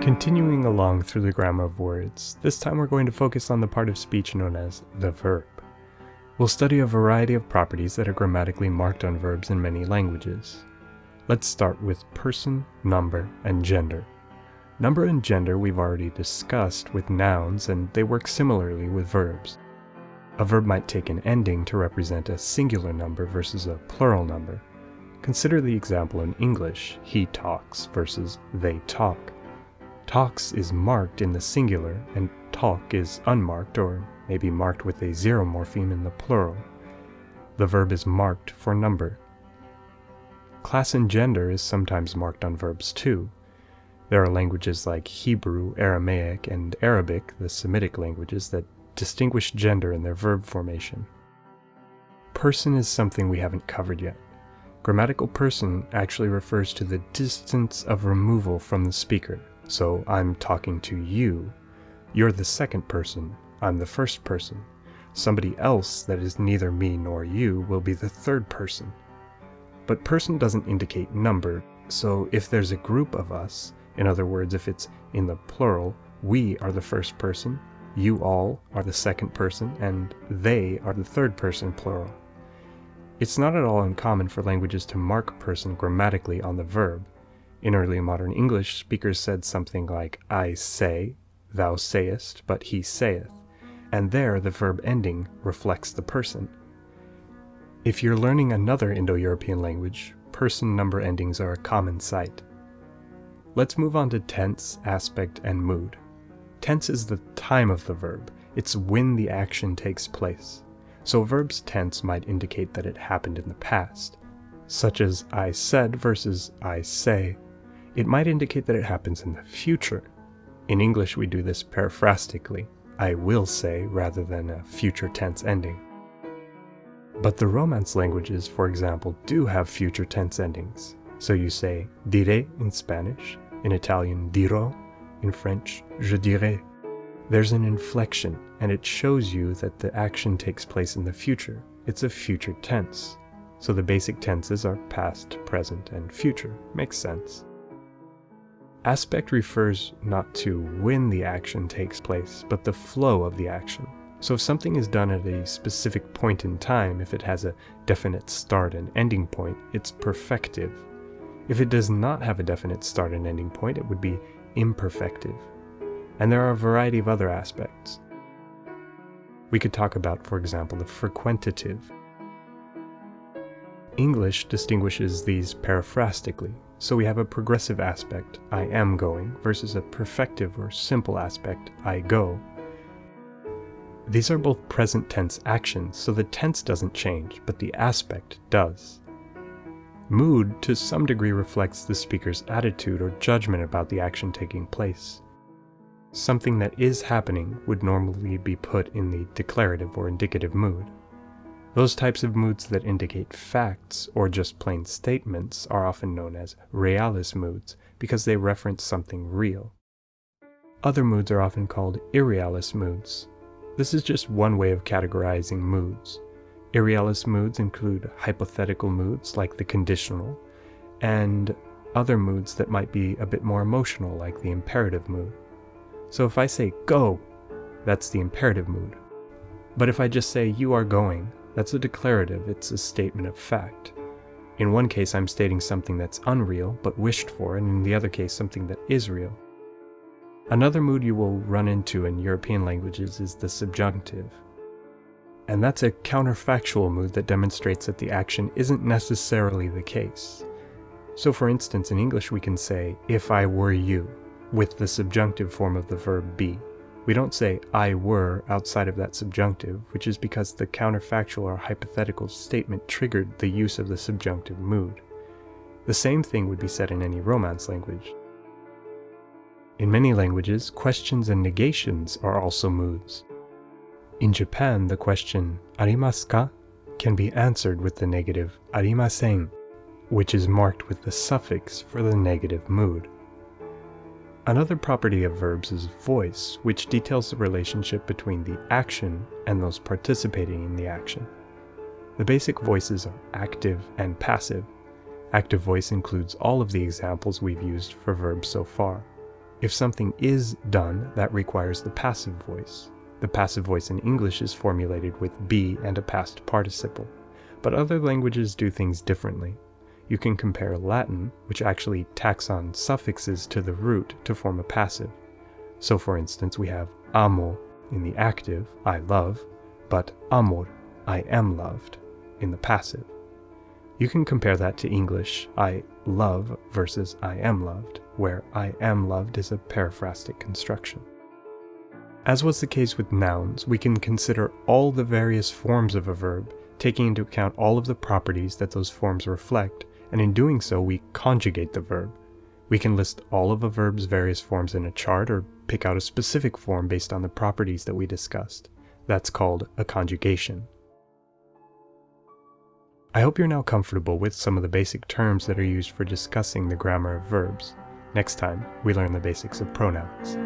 Continuing along through the grammar of words, this time we're going to focus on the part of speech known as the verb. We'll study a variety of properties that are grammatically marked on verbs in many languages. Let's start with person, number, and gender. Number and gender we've already discussed with nouns, and they work similarly with verbs. A verb might take an ending to represent a singular number versus a plural number. Consider the example in English, he talks versus they talk. Talks is marked in the singular, and talk is unmarked or maybe marked with a zero morpheme in the plural. The verb is marked for number. Class and gender is sometimes marked on verbs too. There are languages like Hebrew, Aramaic, and Arabic, the Semitic languages, that distinguish gender in their verb formation. Person is something we haven't covered yet. Grammatical person actually refers to the distance of removal from the speaker. So I'm talking to you. You're the second person. I'm the first person. Somebody else that is neither me nor you will be the third person. But person doesn't indicate number, so if there's a group of us, in other words, if it's in the plural, we are the first person, you all are the second person, and they are the third person plural. It's not at all uncommon for languages to mark person grammatically on the verb. In early modern English, speakers said something like, I say, thou sayest, but he saith, and there the verb ending reflects the person. If you're learning another Indo-European language, person-number endings are a common sight. Let's move on to tense, aspect, and mood. Tense is the time of the verb. It's when the action takes place. So a verb's tense might indicate that it happened in the past, such as I said versus I say. It might indicate that it happens in the future. In English, we do this periphrastically, I will say, rather than a future tense ending. But the Romance languages, for example, do have future tense endings. So you say diré in Spanish, in Italian dirò, in French je dirai. There's an inflection, and it shows you that the action takes place in the future. It's a future tense. So the basic tenses are past, present, and future. Makes sense. Aspect refers not to when the action takes place, but the flow of the action. So if something is done at a specific point in time, if it has a definite start and ending point, it's perfective. If it does not have a definite start and ending point, it would be imperfective. And there are a variety of other aspects. We could talk about, for example, the frequentative. English distinguishes these periphrastically. So we have a progressive aspect, I am going, versus a perfective or simple aspect, I go. These are both present tense actions, so the tense doesn't change, but the aspect does. Mood, to some degree, reflects the speaker's attitude or judgment about the action taking place. Something that is happening would normally be put in the declarative or indicative mood. Those types of moods that indicate facts or just plain statements are often known as realis moods because they reference something real. Other moods are often called irrealis moods. This is just one way of categorizing moods. Irrealis moods include hypothetical moods like the conditional, and other moods that might be a bit more emotional like the imperative mood. So if I say go, that's the imperative mood. But if I just say you are going, that's a declarative, it's a statement of fact. In one case, I'm stating something that's unreal, but wished for, and in the other case, something that is real. Another mood you will run into in European languages is the subjunctive. And that's a counterfactual mood that demonstrates that the action isn't necessarily the case. So for instance, in English we can say, if I were you, with the subjunctive form of the verb be. We don't say, I were, outside of that subjunctive, which is because the counterfactual or hypothetical statement triggered the use of the subjunctive mood. The same thing would be said in any Romance language. In many languages, questions and negations are also moods. In Japan, the question, arimasu ka, can be answered with the negative, arimasen, which is marked with the suffix for the negative mood. Another property of verbs is voice, which details the relationship between the action and those participating in the action. The basic voices are active and passive. Active voice includes all of the examples we've used for verbs so far. If something is done, that requires the passive voice. The passive voice in English is formulated with be and a past participle, but other languages do things differently. You can compare Latin, which actually tacks on suffixes to the root to form a passive. So for instance, we have amo in the active, I love, but amor, I am loved, in the passive. You can compare that to English, I love versus I am loved, where I am loved is a periphrastic construction. As was the case with nouns, we can consider all the various forms of a verb, taking into account all of the properties that those forms reflect, and in doing so we conjugate the verb. We can list all of a verb's various forms in a chart or pick out a specific form based on the properties that we discussed. That's called a conjugation. I hope you're now comfortable with some of the basic terms that are used for discussing the grammar of verbs. Next time, we learn the basics of pronouns.